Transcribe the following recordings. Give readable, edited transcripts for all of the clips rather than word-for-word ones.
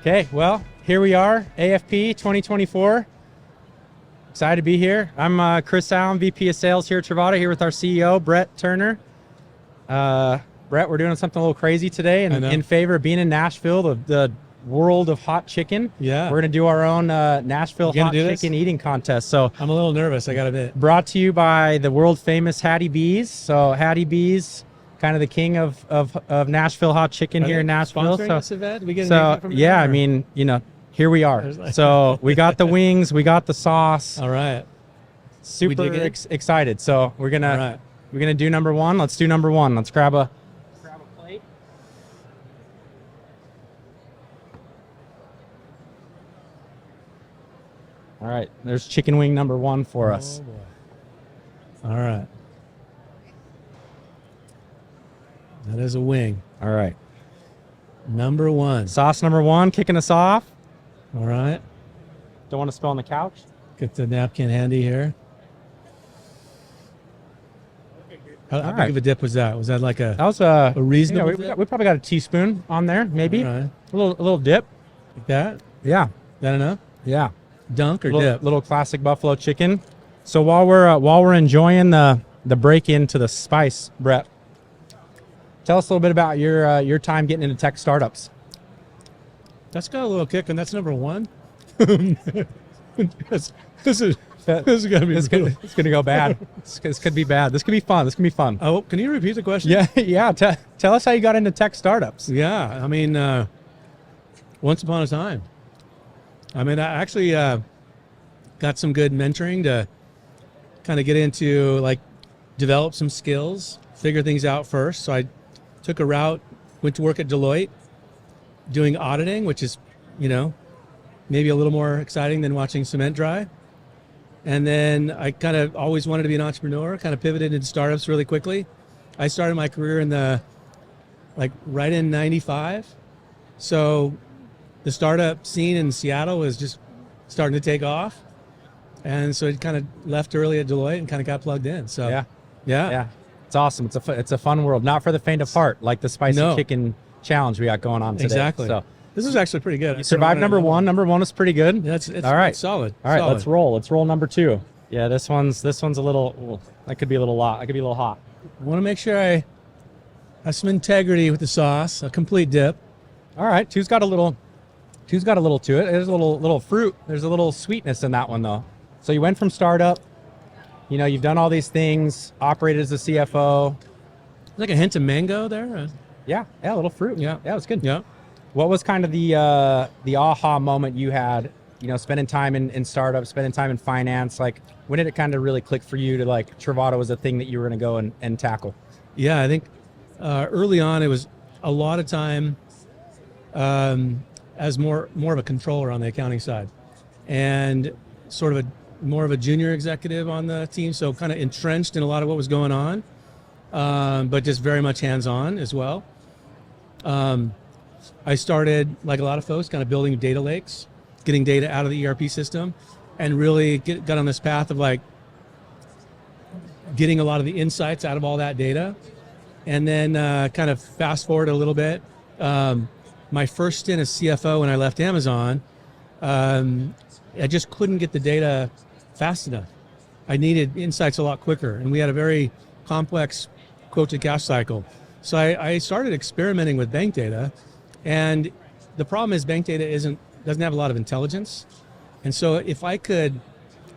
Okay, well, here we are, AFP 2024. Excited to be here. I'm Chris Allen, VP of Sales here at Trovata, here with our CEO, Brett Turner. Brett, we're doing something a little crazy today in favor of being in Nashville, the world of hot chicken. Yeah. We're going to do our own Nashville hot chicken eating contest. So I'm a little nervous, I got to admit. Brought to you by the world famous Hattie B's. So Hattie B's, kind of the king of Nashville hot chicken here in Nashville. Sponsoring this event? We get so from yeah, I mean, you know, here we are. So we got the wings, we got the sauce. All right. Super excited. So we're gonna do number one. Let's do number one. Let's grab a plate. All right, there's chicken wing number one for us. Boy. All right. That is a wing. All right. Number one. Sauce number one, kicking us off. All right. Don't want to spill on the couch. Get the napkin handy here. How big of a dip was that? Was that like a reasonable dip? We probably got a teaspoon on there, maybe. All right. A little dip. Like that? Yeah. That enough? Yeah. Dunk or dip? Little classic buffalo chicken. So while we're enjoying the break into the spice, Brett, tell us a little bit about your time getting into tech startups. That's got a little kick, and that's number one. this is gonna be. It's gonna go bad. This could be bad. This could be fun. This could be fun. Oh, can you repeat the question? Yeah. Tell us how you got into tech startups. Yeah, I mean, once upon a time. I mean, I actually got some good mentoring to kind of get into, like, develop some skills, figure things out first. So I took a route, went to work at Deloitte, doing auditing, which is, you know, maybe a little more exciting than watching cement dry. And then I kind of always wanted to be an entrepreneur, kind of pivoted into startups really quickly. I started my career right in 95. So the startup scene in Seattle was just starting to take off. And so it kind of left early at Deloitte and kind of got plugged in. So yeah. It's awesome. It's a fun world, not for the faint of heart, like the spicy chicken challenge we got going on today. Exactly. So this is actually pretty good. You survived number one. Number one was pretty good. It's all right. It's solid. All right, solid. let's roll. Let's roll number two. Yeah, this one's a little. That could be a little lot. That could be a little hot. I want to make sure I have some integrity with the sauce. A complete dip. All right, two's got a little to it. There's a little fruit. There's a little sweetness in that one though. So you went from startup. You know, you've done all these things. Operated as a CFO. Like a hint of mango there. Yeah, a little fruit. Yeah, it was good. Yeah. What was kind of the aha moment you had, you know, spending time in startups, spending time in finance? Like, when did it kind of really click for you to, like, Trovata was a thing that you were going to go and tackle? Yeah, I think early on it was a lot of time as more of a controller on the accounting side, and sort of more of a junior executive on the team, so kind of entrenched in a lot of what was going on, but just very much hands-on as well. I started, like a lot of folks, kind of building data lakes, getting data out of the ERP system, and really got on this path of, like, getting a lot of the insights out of all that data. And then kind of fast forward a little bit. My first stint as CFO when I left Amazon, I just couldn't get the data fast enough. I needed insights a lot quicker, and we had a very complex quote-to-cash cycle. So I started experimenting with bank data, and the problem is bank data doesn't have a lot of intelligence. And so if I could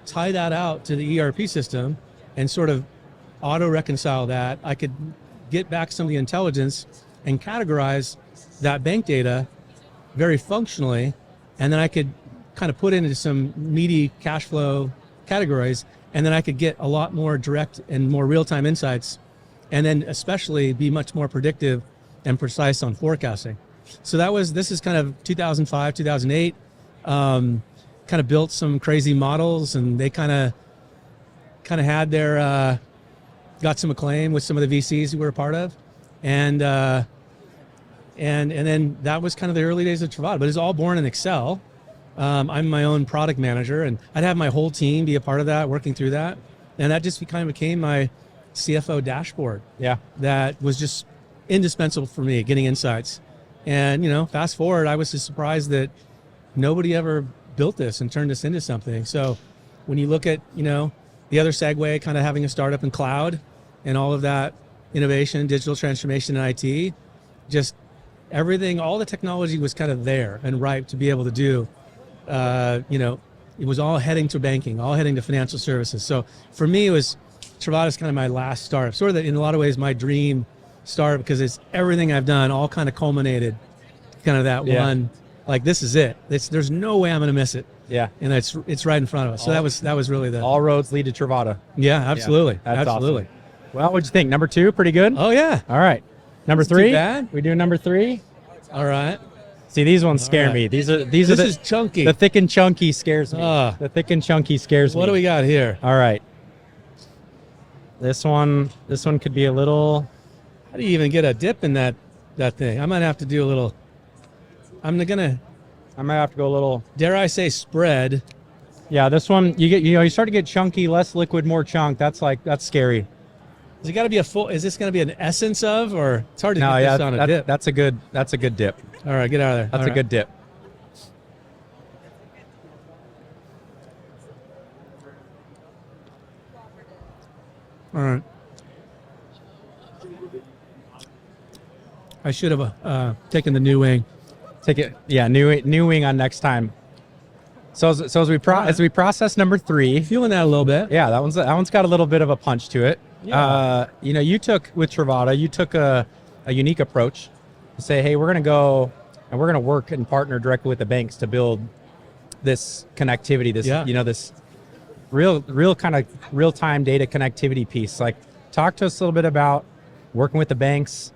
tie that out to the ERP system and sort of auto-reconcile that, I could get back some of the intelligence and categorize that bank data very functionally, and then I could kind of put it into some meaty cash flow categories, and then I could get a lot more direct and more real-time insights, and then especially be much more predictive and precise on forecasting. So this is kind of 2005, 2008, kind of built some crazy models, and they kind of had their, got some acclaim with some of the VCs we were a part of. And then that was kind of the early days of Trovata, but it's all born in Excel. I'm my own product manager, and I'd have my whole team be a part of that, working through that. And that just kind of became my CFO dashboard. Yeah. That was just indispensable for me, getting insights. And, fast forward, I was just surprised that nobody ever built this and turned this into something. So when you look at, the other segue, kind of having a startup in cloud and all of that innovation, digital transformation in IT, just everything, all the technology was kind of there and ripe to be able to do. It was all heading to banking, all heading to financial services. So for me, Trovata is kind of my last startup, sort of in a lot of ways my dream startup, because it's everything I've done all kind of culminated, kind of that one, like this is it. There's no way I'm going to miss it. Yeah. And it's right in front of us. So that was really all roads lead to Trovata. Yeah, absolutely. Yeah, that's absolutely. Awesome. Well, what'd you think? Number 2, pretty good? Oh yeah. All right. Number It's 3? too bad. We do number 3? All right. See, these ones scare right. me. This is chunky. The thick and chunky scares me. The thick and chunky scares me. What do we got here? All right. This one could be a little. How do you even get a dip in that thing? I might have to do a little. I might have to go a little. Dare I say spread? Yeah, this one you start to get chunky, less liquid, more chunk. That's scary. Is it got to be is this going to be an essence of, or it's hard to no, get this on a dip? That's a good dip. All right, get out of there. That's a good dip. All right. I should have taken the new wing. Take it. Yeah, new wing on next time. So as we process number 3, Feeling that a little bit. yeah, that one's got a little bit of a punch to it. Yeah. You took with Trovata, a unique approach to say, hey, we're going to go and we're going to work and partner directly with the banks to build this connectivity, this real kind of real-time data connectivity piece. Like, talk to us a little bit about working with the banks,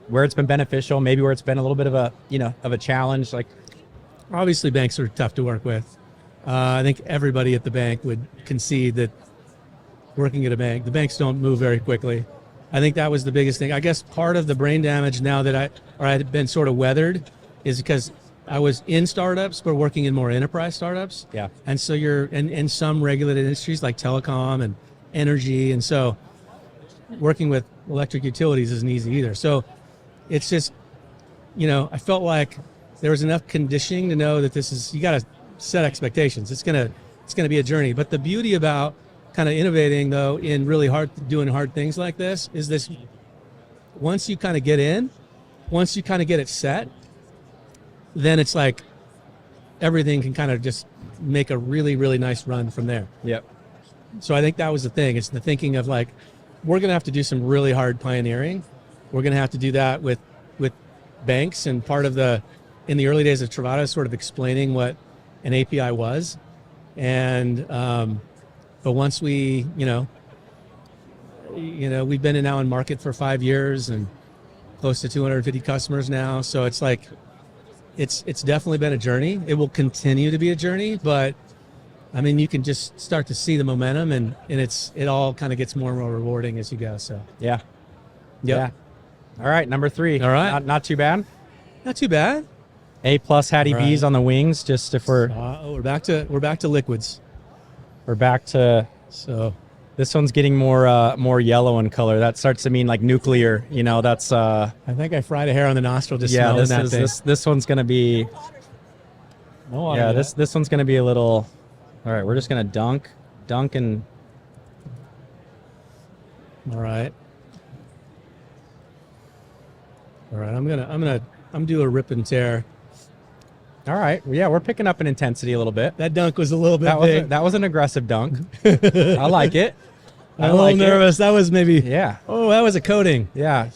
where it's been beneficial, maybe where it's been a little bit of a challenge. Like, Obviously, banks are tough to work with. I think everybody at the bank would concede that working at a bank, the banks don't move very quickly. I think that was the biggest thing. I guess part of the brain damage now that I had been sort of weathered is because I was in startups, but working in more enterprise startups. Yeah. And so you're in some regulated industries like telecom and energy. And so working with electric utilities isn't easy either. So it's just, I felt like there was enough conditioning to know that you got to set expectations. It's going to be a journey. But the beauty about kind of innovating though in really doing hard things like this is this: once you kind of get in, once you kind of get it set, then it's like everything can kind of just make a really, really nice run from there. Yep. So I think that was the thing. It's the thinking of like, we're going to have to do some really hard pioneering. We're going to have to do that with banks, and part of in the early days of Trovata, sort of explaining what an API was. And, but once we've been now in market for 5 years and close to 250 customers now. So it's like, it's definitely been a journey. It will continue to be a journey, but I mean, you can just start to see the momentum, and it all kind of gets more and more rewarding as you go. So Yeah. Yep. Yeah. All right, number 3. All right. Not too bad. Not too bad. A+ Hattie All right. B's on the wings. Just if we're We're back to liquids. back to, So this one's getting more yellow in color. That starts to mean like nuclear. That's I think I fried a hair on the nostril just yeah. smelling that thing. This one's gonna be No water yeah. yet. This one's gonna be a little. All right, we're just gonna dunk and All right. I'm gonna do a rip and tear. all right. Yeah, we're picking up in intensity a little bit. That dunk was a little bit That big. was an aggressive dunk. I like it. I'm a little nervous. That was maybe. Yeah. Oh, that was a coating. Yeah.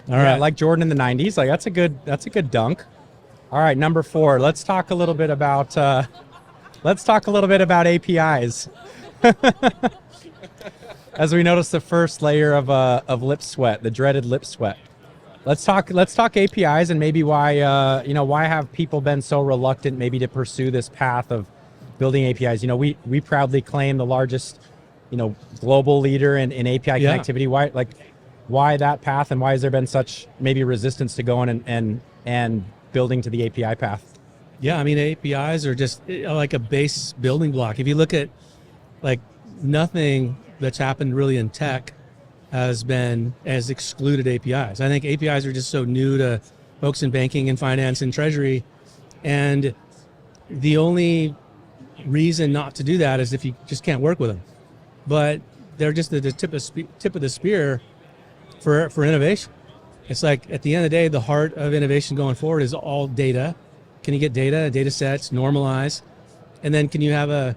All right. Like Jordan in the 90s. Like that's a good dunk. All right, number 4. Let's talk a little bit about APIs. As we notice the first layer of lip sweat, the dreaded lip sweat. Let's talk APIs and maybe why have people been so reluctant maybe to pursue this path of building APIs? We proudly claim the largest, global leader in API connectivity. Why that path, and why has there been such maybe resistance to going and building to the API path? Yeah, I mean, APIs are just like a base building block. If you look at like nothing that's happened really in tech has excluded APIs. I think APIs are just so new to folks in banking and finance and treasury. And the only reason not to do that is if you just can't work with them. But they're just the tip of the spear for innovation. It's like at the end of the day, the heart of innovation going forward is all data. Can you get data sets, normalize, and then can you have an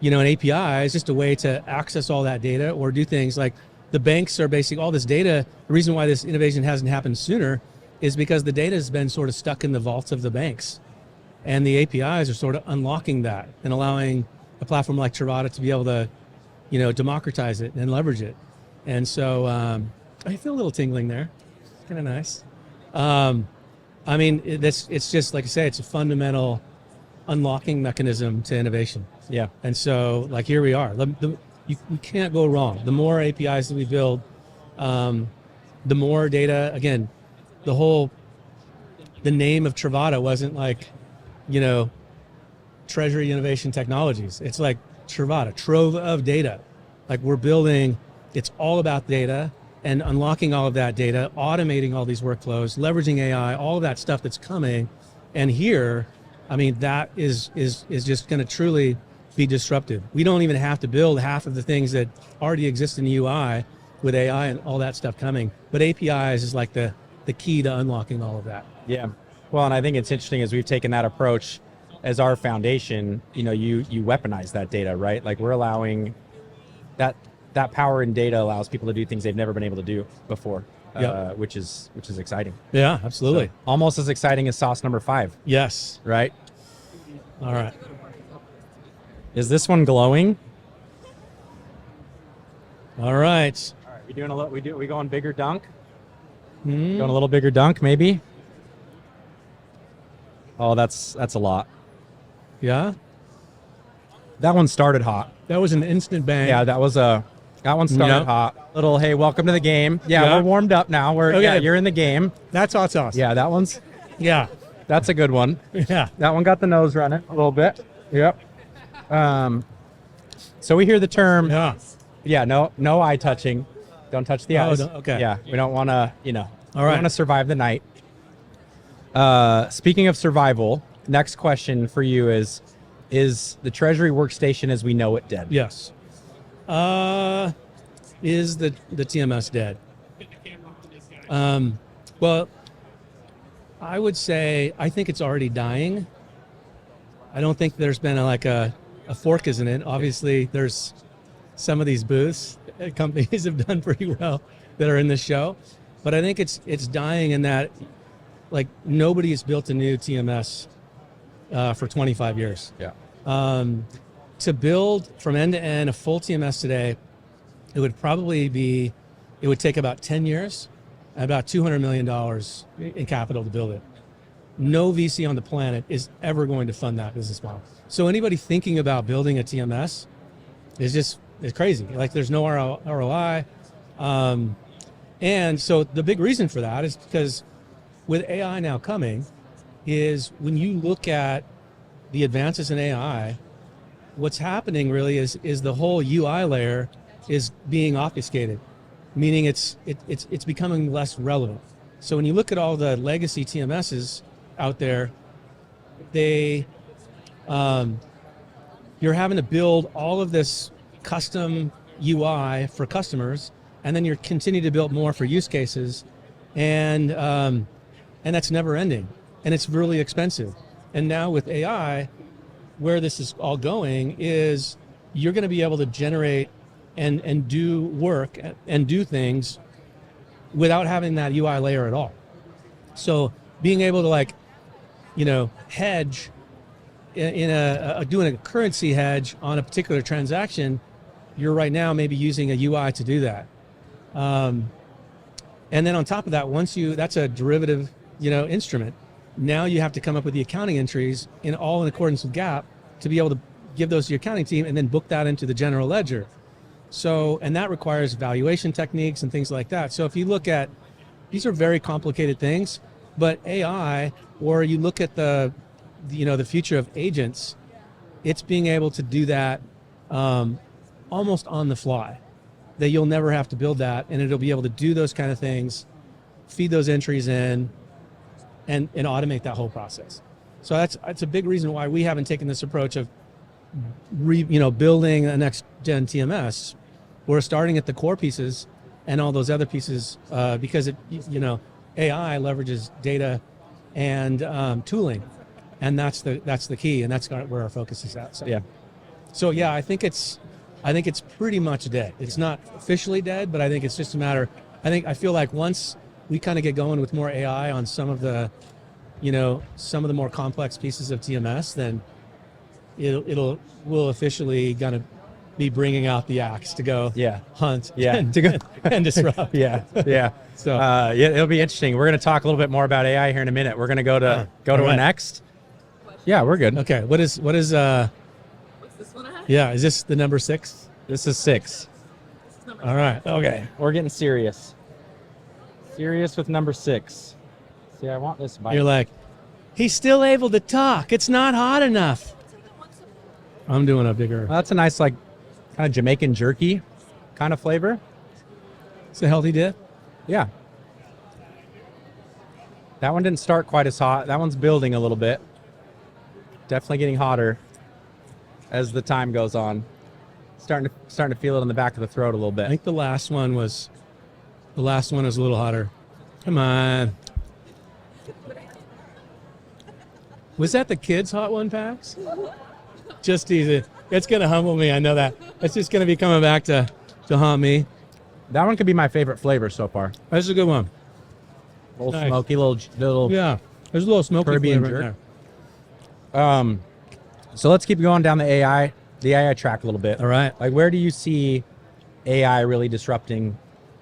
API is just a way to access all that data or do things like the banks are basically all this data. The reason why this innovation hasn't happened sooner is because the data has been sort of stuck in the vaults of the banks. And the APIs are sort of unlocking that and allowing a platform like Trovata to be able to, democratize it and leverage it. And so I feel a little tingling there. It's kind of nice. It's just, like I say, it's a fundamental unlocking mechanism to innovation. Yeah. And so, like, here we are. You can't go wrong. The more APIs that we build, the more data. Again, the name of Trovata wasn't like, Treasury Innovation Technologies. It's like Trovata, trove of data. Like we're building, it's all about data and unlocking all of that data, automating all these workflows, leveraging AI, all of that stuff that's coming. And here, that is just going to truly be disruptive. We don't even have to build half of the things that already exist in the UI with AI and all that stuff coming. But APIs is like the key to unlocking all of that. Yeah. Well, and I think it's interesting as we've taken that approach as our foundation, you weaponize that data, right? Like we're allowing that power in data allows people to do things they've never been able to do before, which is exciting. Yeah, absolutely. So, almost as exciting as sauce number 5. Yes. Right? All right. Is this one glowing? All right. All right. We doing we going bigger dunk? Mm. Going a little bigger dunk, maybe? Oh, that's a lot. Yeah. That one started hot. That was an instant bang. Yeah, that one started hot. Little, hey, welcome to the game. Yeah, we're warmed up now. You're in the game. That's hot sauce. Yeah, that one's. Yeah. That's a good one. Yeah. That one got the nose running a little bit. Yep. So we hear the term. Yeah. Yeah. No eye touching. Don't touch the eyes. Okay. Yeah. We don't want to. All right. We want to survive the night. Speaking of survival, next question for you is the Treasury workstation as we know it dead? Yes. Is the TMS dead? Well, I would say I think it's already dying. I don't think there's been a fork is in it. Obviously, there's some of these booths companies have done pretty well that are in this show, but I think it's dying in that like nobody has built a new TMS for 25 years. Yeah. To build from end to end a full TMS today, it would take about 10 years and about $200 million in capital to build it. No VC on the planet is ever going to fund that business model. So anybody thinking about building a TMS it's crazy. Like there's no ROI. And so the big reason for that is because with AI now coming is when you look at the advances in AI, what's happening really is the whole UI layer is being obfuscated, meaning it's becoming less relevant. So when you look at all the legacy TMSs out there, you're having to build all of this custom UI for customers, and then you're continuing to build more for use cases, and that's never ending, and it's really expensive. And now with AI, where this is all going is you're going to be able to generate and do work and do things without having that UI layer at all. So being able to hedge doing a currency hedge on a particular transaction, you're right now maybe using a UI to do that. And then on top of that, that's a derivative, instrument. Now you have to come up with the accounting entries in accordance with GAAP to be able to give those to your accounting team and then book that into the general ledger. So, and that requires valuation techniques and things like that. So if you look at, these are very complicated things, but AI, or you look at the future of agents, it's being able to do that almost on the fly, that you'll never have to build that, and it'll be able to do those kind of things, feed those entries in, and automate that whole process. So that's a big reason why we haven't taken this approach of building a next gen TMS. We're starting at the core pieces and all those other pieces because AI leverages data and tooling, and that's the key, and that's where our focus is at. So yeah, I think it's pretty much dead. It's not officially dead, but I think it's just a matter. I feel like once we kind of get going with more AI on some of the more complex pieces of TMS, then we'll officially gonna be bringing out the axe to go hunt and to go and disrupt. So it'll be interesting. We're going to talk a little bit more about AI here in a minute. We're going to go to our next. Yeah, we're good. Okay, what is what's this one at? Yeah, is this the number 6? This is 6. All right. Okay, we're getting serious. Serious with number 6. See, I want this bite. You're like, he's still able to talk. It's not hot enough. I'm doing a bigger. Well, that's a nice, like, kind of Jamaican jerky kind of flavor. It's a healthy dip. Yeah. That one didn't start quite as hot. That one's building a little bit. Definitely getting hotter as the time goes on. Starting to feel it on the back of the throat a little bit. I think the last one was a little hotter. Come on. Was that the kids' Hot One packs? Just easy. It's going to humble me. I know that. It's just going to be coming back to haunt me. That one could be my favorite flavor so far. That's a good one. A little smoky, little. Yeah. There's a little smoky Caribbean flavor jerk. in there. So let's keep going down the AI track a little bit. All right. Like, where do you see AI really disrupting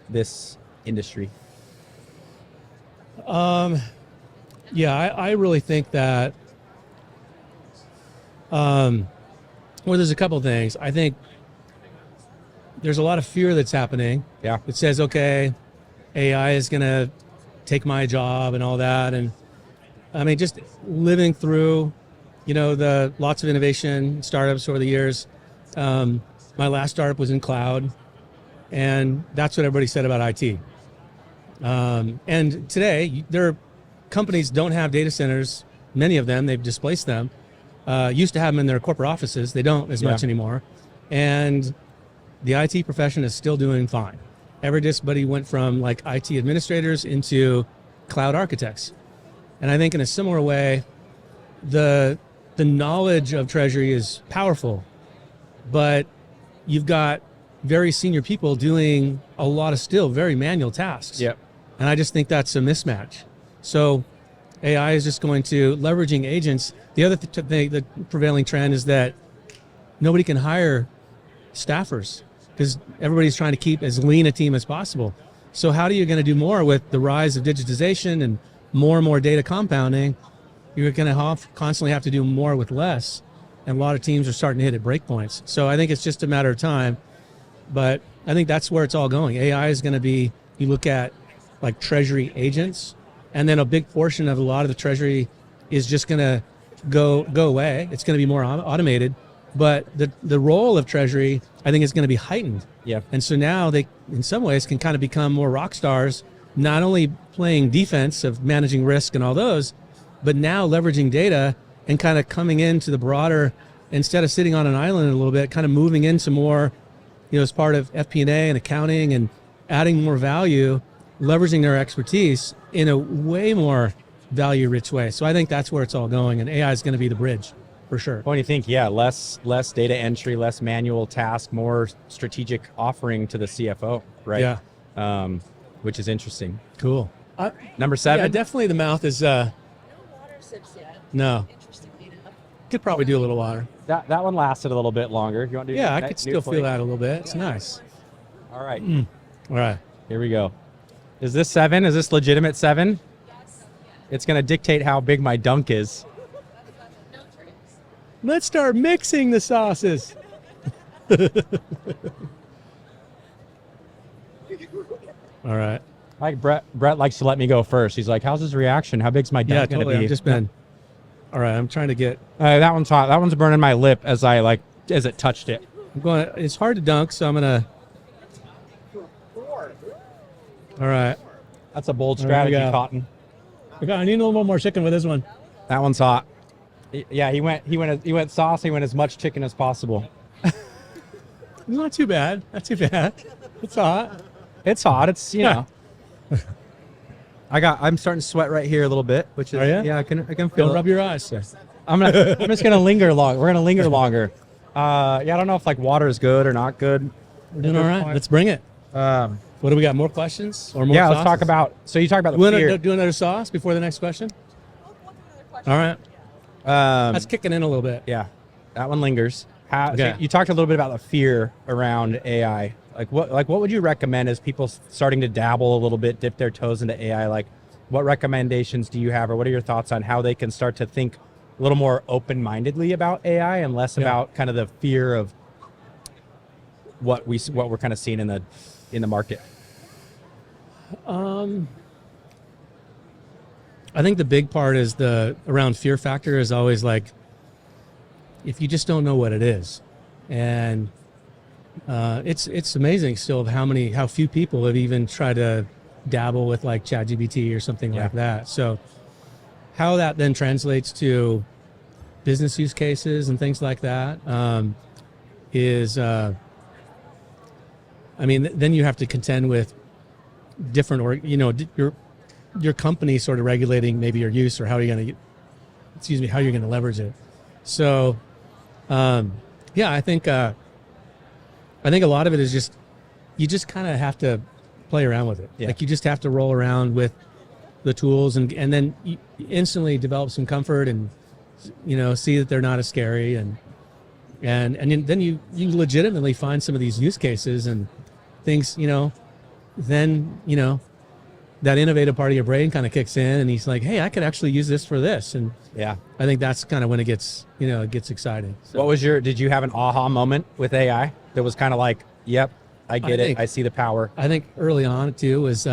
this industry? Yeah, I really think that. There's a couple things. I think there's a lot of fear that's happening. Yeah. It says, okay, AI is going to take my job and all that. And I mean, just living through, the lots of innovation startups over the years. My last startup was in cloud, and that's what everybody said about IT. And today, companies don't have data centers. Many of them, they've displaced them. Used to have them in their corporate offices. They don't as much anymore. And the IT profession is still doing fine. Everybody went from like IT administrators into cloud architects. And I think in a similar way, the knowledge of Treasury is powerful, but you've got very senior people doing a lot of still very manual tasks. Yep. And I just think that's a mismatch. So AI is just going to leveraging agents. The other thing, the prevailing trend is that nobody can hire staffers because everybody's trying to keep as lean a team as possible. So how are you going to do more with the rise of digitization and more data compounding? You're going to constantly have to do more with less. And a lot of teams are starting to hit at breakpoints. So I think it's just a matter of time. But I think that's where it's all going. AI is going to be, you look at like Treasury agents, and then a big portion of a lot of the Treasury is just going to go away. It's going to be more automated. But the role of Treasury, I think, is going to be heightened. Yeah. And so now they, in some ways, can kind of become more rock stars, not only playing defense of managing risk and all those, but now leveraging data and kind of coming into the broader, instead of sitting on an island a little bit, kind of moving into more, as part of FP&A and accounting and adding more value, leveraging their expertise in a way more value-rich way. So I think that's where it's all going, and AI is going to be the bridge, for sure. What do you think? Yeah, less data entry, less manual task, more strategic offering to the CFO, right? Yeah. Which is interesting. Cool. Number 7? Yeah, definitely the mouth is... No water sips yet. No. Interestingly enough. Could probably do a little water. That one lasted a little bit longer. You want to do Yeah, I could still feel that a little bit. It's nice. All right. All right. Here we go. Is this 7? Is this legitimate 7? Yes. It's going to dictate how big my dunk is. No tricks. Let's start mixing the sauces. All right. Like Brett likes to let me go first. He's like, "How's his reaction? How big's my Yeah, dunk going to totally. be?" I've just been... All right, I'm trying to get... That one's hot. That one's burning my lip as it touched it. I'm going... It's hard to dunk, so I'm going to... All right. That's a bold There we strategy, go. Cotton. Okay, I need a little more chicken with this one. That one's hot. Yeah, he went sauce. He went as much chicken as possible. Not too bad. Not too bad. It's hot. It's hot. It's know. I'm starting to sweat right here a little bit, which is Are ya? yeah. I can feel. Don't it. rub your eyes. I'm just gonna linger long. We're gonna linger longer. Yeah, I don't know if like water is good or not good. We're doing all right. Let's bring it. What do we got? More questions or more? Yeah, sauces? let's talk about. So you talk about the You want fear. to do another sauce before the next question? All right. That's kicking in a little bit. Yeah, that one lingers. Okay. So you talked a little bit about the fear around AI. What would you recommend as people starting to dabble a little bit, dip their toes into AI? Like, what recommendations do you have, or what are your thoughts on how they can start to think a little more open-mindedly about AI and less about kind of the fear of what we're kind of seeing in the market? I think the big part is around fear factor is always like, if you just don't know what it is, and it's amazing still of how few people have even tried to dabble with like ChatGPT or something like that. So how that then translates to business use cases and things like that is, then you have to contend with different, your company sort of regulating maybe your use or how you're going to leverage it. So, I think a lot of it is you just kind of have to play around with it. Yeah. Like you just have to roll around with the tools and then you instantly develop some comfort and, see that they're not as scary and then you legitimately find some of these use cases and things, that innovative part of your brain kind of kicks in and he's like, hey, I could actually use this for this. And Yeah. I think that's kind of when it gets exciting. So, Did you have an aha moment with AI that was kind of like, yep, I get it. I see the power. I think early on too was,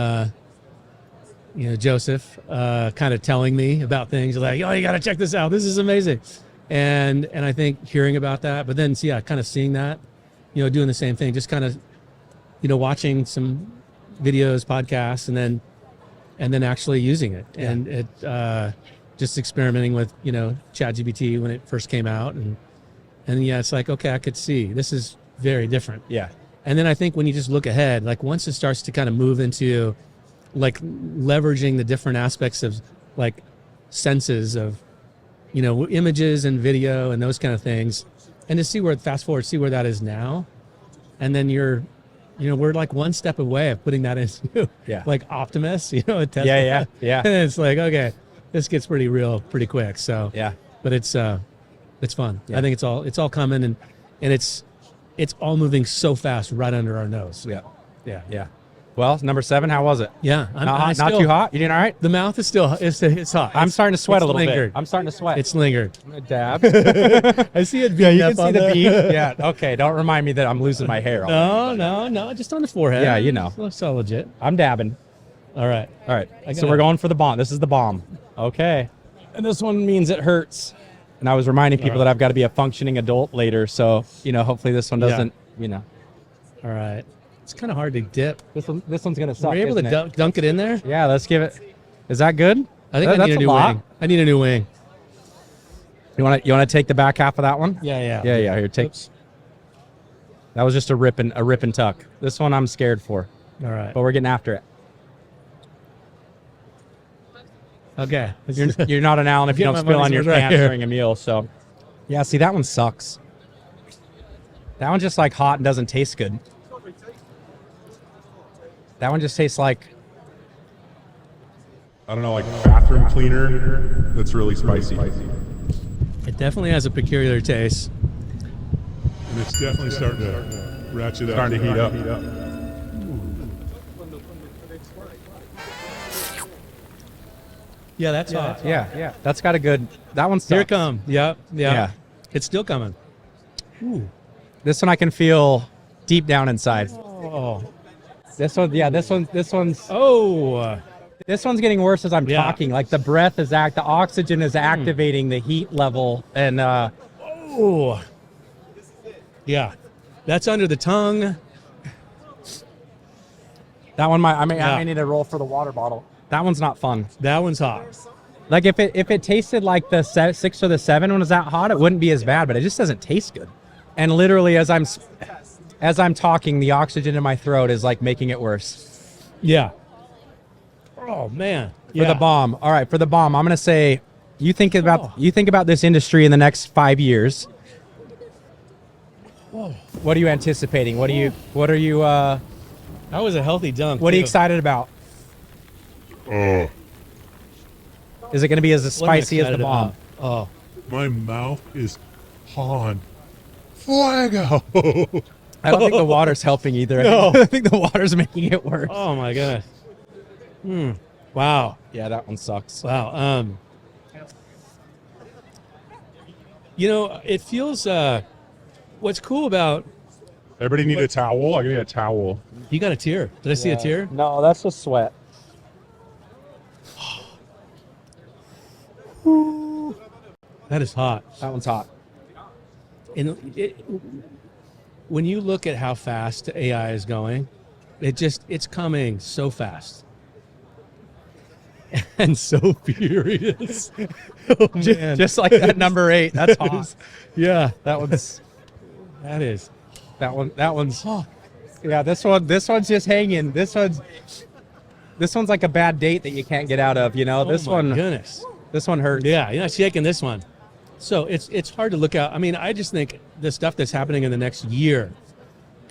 Joseph kind of telling me about things like, oh, you got to check this out. This is amazing. And I think hearing about that, but then, kind of seeing that, doing the same thing, just kind of, watching some videos, podcasts, and then actually using it. Yeah. And it, just experimenting with, ChatGPT when it first came out. And it's like, okay, I could see this is very different. Yeah. And then I think when you just look ahead, like once it starts to kind of move into like leveraging the different aspects of like senses of, images and video and those kind of things, and to see where that is now. And then we're like one step away of putting that into like Optimus, a Tesla. Yeah. And it's like, okay, this gets pretty real pretty quick. So but it's fun. Yeah. I think it's all coming and it's all moving so fast right under our nose. Yeah. Well, number 7, how was it? Yeah. Not too hot? You doing all right? The mouth is still, it's hot. I'm starting to sweat a little lingered. bit. I'm starting to sweat. It's lingered. I'm going to dab. I see it. Yeah, you can see the bead. Yeah. Okay. Don't remind me that I'm losing my hair. No. Just on the forehead. Yeah, Looks all legit. I'm dabbing. All right. So we're going for the bomb. This is the bomb. Okay. And this one means it hurts. And I was reminding people that I've got to be a functioning adult later. So, hopefully this one doesn't, All right. It's kind of hard to dip. This one's going to suck. Were you able to dunk it in there? Yeah, let's give it. Is that good? I think I need a new wing. I need a new wing. You want to take the back half of that one? Yeah. Yeah. Here, take. Oops. That was just a rip and tuck. This one I'm scared for, All right. but we're getting after it. Okay. You're not an Allen if you Get don't my spill on money's your worth right pants here. during a meal. So, yeah. See, that one sucks. That one's just like hot and doesn't taste good. That one just tastes like, I don't know, like bathroom cleaner that's really spicy. It definitely has a peculiar taste. And it's definitely starting to ratchet up. Starting to heat up. Yeah, that's hot. yeah. That's got a good. That one's Here it comes. Yep. Yeah. It's still coming. Ooh. This one I can feel deep down inside. Oh. This one, this one's. Oh. This one's getting worse as I'm Yeah. talking. Like the breath is the oxygen is activating the heat level, and Oh. Yeah. That's under the tongue. that one I may need to roll for the water bottle. That one's not fun. That one's hot. Like if it tasted like the 6 or the 7 when it was that hot, it wouldn't be as bad, but it just doesn't taste good. And literally as I'm talking, the oxygen in my throat is like making it worse. Yeah. Oh man. For the bomb. All right, for the bomb, I'm going to say you think about this industry in the next 5 years. What are you anticipating? What are you That was a healthy dunk. what are you too. excited about? Oh, Is it going to be as What am I spicy as the excited bomb? about? Oh. my mouth is on fuego. I don't think the water's helping either. No. I think the water's making it worse. Oh my goodness. Wow. Yeah, that one sucks. Wow. It feels what's cool about Everybody need a towel? I need a towel. you got a tear. Did I see a tear? No, that's just sweat. That is hot. That one's hot. And when you look at how fast AI is going, it's coming so fast. And so furious. Oh, man. Just like that number 8. That's hot. Yeah, That one's that is. that one's yeah, this one's just hanging. This one's like a bad date that you can't get out of, you know. Oh my goodness. This one hurts. Yeah, you're not shaking this one. So it's hard to look out. I mean, I just think the stuff that's happening in the next year,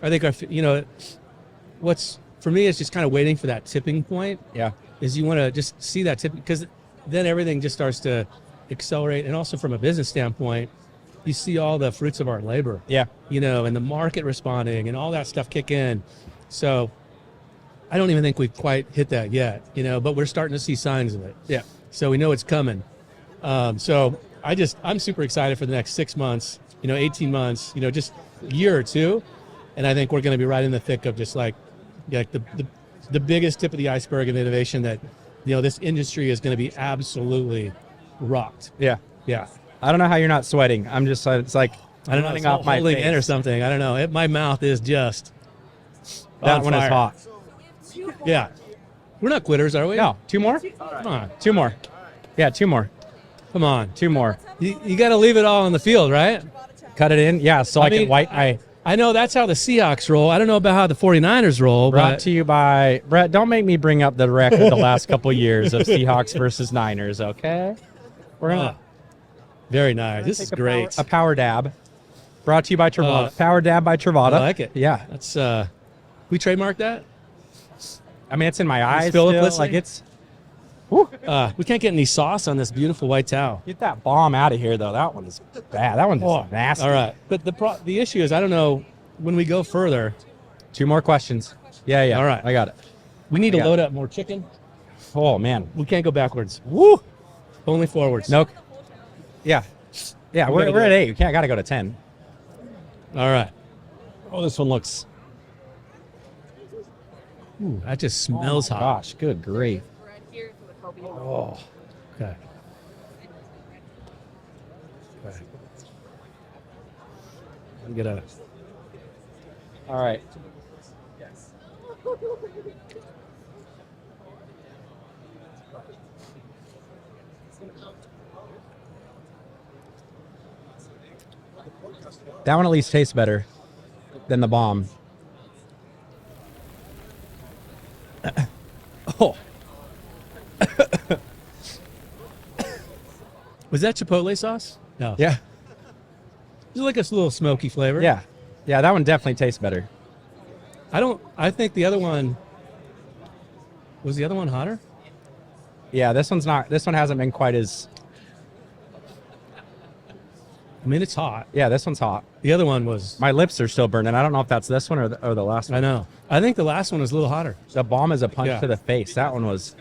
I think, what's for me is just kind of waiting for that tipping point. Yeah. Is you want to just see that tip, because then everything just starts to accelerate. And also from a business standpoint, you see all the fruits of our labor. Yeah. And the market responding and all that stuff kick in. So I don't even think we've quite hit that yet, but we're starting to see signs of it. Yeah. So we know it's coming. So I'm super excited for the next 6 months, 18 months, just a year or two. And I think we're going to be right in the thick of just like the biggest tip of the iceberg of innovation that, this industry is going to be absolutely rocked. Yeah. Yeah. I don't know how you're not sweating. I'm just it's like I don't know, running it's off my holding face. in or something. I don't know. My mouth is just That on one is fire. hot. Yeah. We're not quitters, are we? No, 2 more? Come on. 2 more. Yeah, 2 more. Come on. 2 more. You got to leave it all on the field, right? Cut it in. Yeah, so I can mean, wipe my I know that's how the Seahawks roll. I don't know about how the 49ers roll, Brought but to you by Brett. Don't make me bring up the record the last couple years of Seahawks versus Niners. Okay, we're gonna very nice. This is take great. A power dab. Brought to you by Trovata. Power dab by Trovata. I like it. Yeah, That's we trademark that? I mean it's in my eyes. spill it, Still. let's Like see. it's. Whew. We can't get any sauce on this beautiful white towel. Get that bomb out of here though. That one is bad. That one's just nasty. All right. But the issue is, I don't know, when we go further, 2 more questions. Yeah. All right. I got it. we need to Yeah. load up more chicken. Oh man. We can't go backwards. Woo. Only forwards. No. Yeah. Yeah. We We're gotta at go. 8. We gotta go to 10. All right. Oh, this one looks. Ooh, that just smells hot. Gosh, good grief. We're right here for the phobia. Oh. Okay. I'm gonna. All right. That one at least tastes better than the bomb. Oh. Was that Chipotle sauce? No. Yeah. It's like a little smoky flavor. Yeah. Yeah, that one definitely tastes better. I think the other one. Was the other one hotter? Yeah, this one hasn't been quite as. I mean, it's hot. Yeah, this one's hot. The other one was. My lips are still burning. I don't know if that's this one or the last one. I know. I think the last one was a little hotter. The bomb is a punch Yeah. to the face. That one was,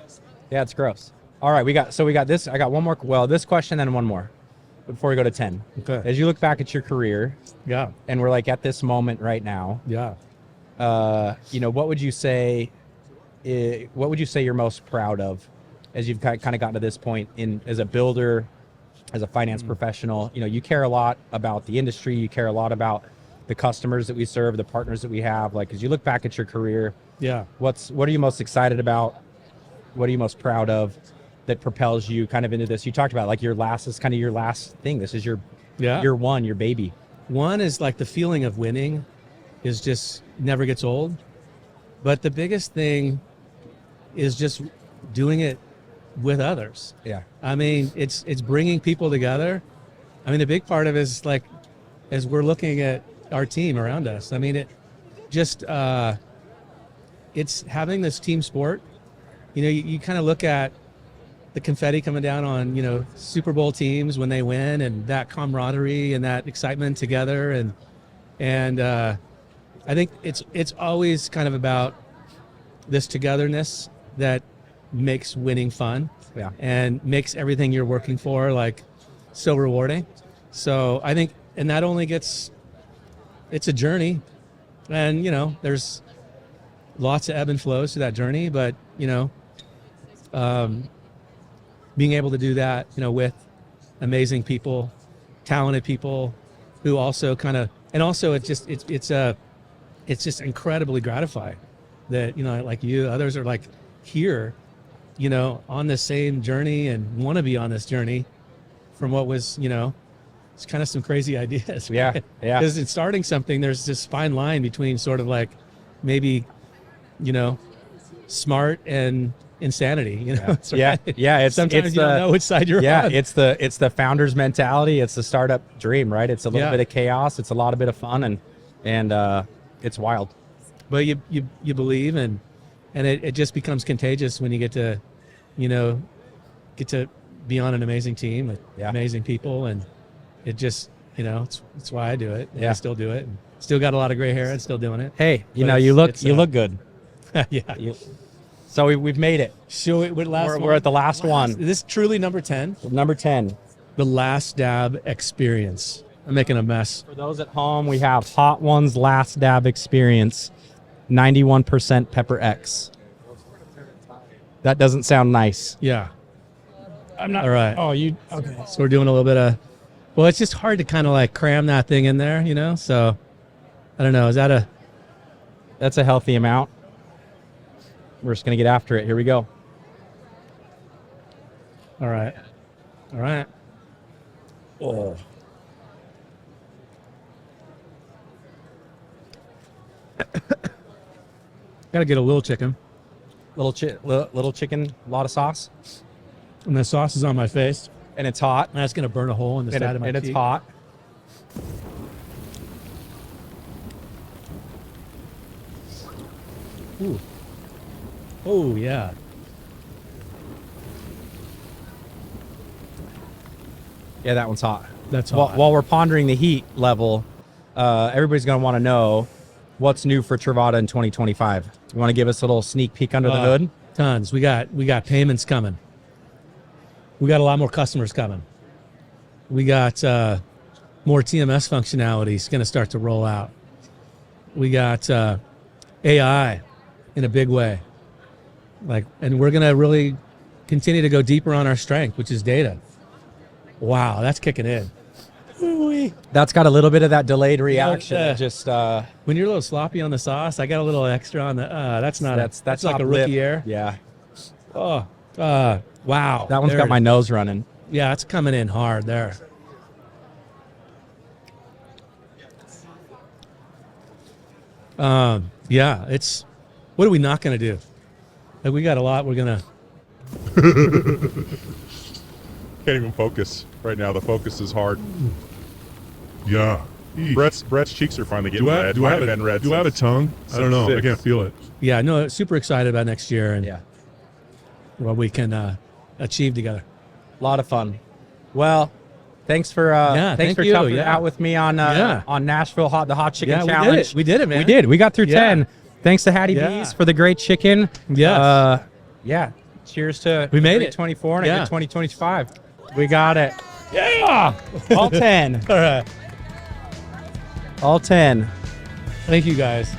yeah, it's gross. All right, we got this. I got one more. Well, this question and one more before we go to 10. Okay. As you look back at your career, Yeah. and we're like at this moment right now, Yeah. what would you say? What would you say you're most proud of, as you've kind of gotten to this point as a builder, as a finance professional? You care a lot about the industry. You care a lot about the customers that we serve, the partners that we have. Like, as you look back at your career, Yeah. what are you most excited about? what are you most proud of that propels you kind of into this? You talked about like your last is kind of your last thing. This is your year one, your baby. One is like the feeling of winning is just never gets old. But the biggest thing is just doing it with others. Yeah. I mean, it's bringing people together. I mean, the big part of it is like, as we're looking at our team around us, I mean, it just, it's having this team sport. You know, you kind of look at the confetti coming down on, you know, Super Bowl teams when they win, and that camaraderie and that excitement together. And I think it's always kind of about this togetherness that makes winning fun. Yeah. And makes everything you're working for like so rewarding. So I think, and that only it's a journey, and you know, there's lots of ebb and flows to that journey, but you know, being able to do that, you know, with amazing people, talented people who also kind of, and also it's just incredibly gratifying that, you know, like you, others are like here, you know, on the same journey and want to be on this journey from what was, you know, it's kind of some crazy ideas. Yeah. Yeah. Because in starting something, there's this fine line between sort of like maybe, you know, smart and insanity, you know? Yeah. Yeah. It's sometimes you don't know which side you're on. Yeah. It's the founder's mentality. It's the startup dream, right? It's a little bit of chaos. It's a lot of bit of fun, and it's wild. But you believe, and it just becomes contagious when you get to be on an amazing team with amazing people, and it just, you know, it's why I do it. And I still do it. And still got a lot of gray hair and still doing it. Hey, you But know, you look good. Yeah. So we've made it. So We're at the last one. Is this truly number 10? Number 10. The Last Dab Experience. I'm making a mess. For those at home, we have Hot Ones Last Dab Experience, 91% Pepper X. That doesn't sound nice. Yeah. I'm not. All right. Oh, you. Okay. So we're doing a little bit of, well, it's just hard to kind of like cram that thing in there, you know? So I don't know. Is that That's a healthy amount. We're just going to get after it. Here we go. all right? All right. Oh. Got to get a little chicken. Little chicken, a lot of sauce. And the sauce is on my face. And it's hot. And that's going to burn a hole in the side of my and cheek. it's hot. Ooh. Oh, yeah. Yeah, that one's hot. That's hot. While we're pondering the heat level, everybody's going to want to know what's new for Trovata in 2025. You want to give us a little sneak peek under the hood? Tons. We got payments coming. We got a lot more customers coming. We got more TMS functionality is going to start to roll out. We got AI in a big way. And we're going to really continue to go deeper on our strength, which is data. Wow, that's kicking in. Ooh-wee. That's got a little bit of that delayed reaction. When you're a little sloppy on the sauce, I got a little extra on the. That's like top a rookie lip. air. Yeah. Oh, wow. That one's got my nose running. Yeah, it's coming in hard there. Yeah, it's. What are we not going to do? Like, we got a lot. We're gonna. Can't even focus right now. The focus is hard. Yeah. Brett's cheeks are finally getting Do red. I Might have been red. have a since- tongue? I don't know. I Six. can't feel it. Yeah, no, super excited about next year and Yeah. what we can achieve together. A lot of fun. Well, thanks for thank you. toughing it Yeah. out with me on Nashville the hot chicken Yeah, challenge. we did it, man. We did. We got through Yeah. 10. Thanks to Hattie Yeah. B's for the great chicken. Yes. Yeah. Cheers to We made it. 2024 and a Yeah. good 2025. We got it. Yeah. All 10. All right. All 10. Thank you, guys.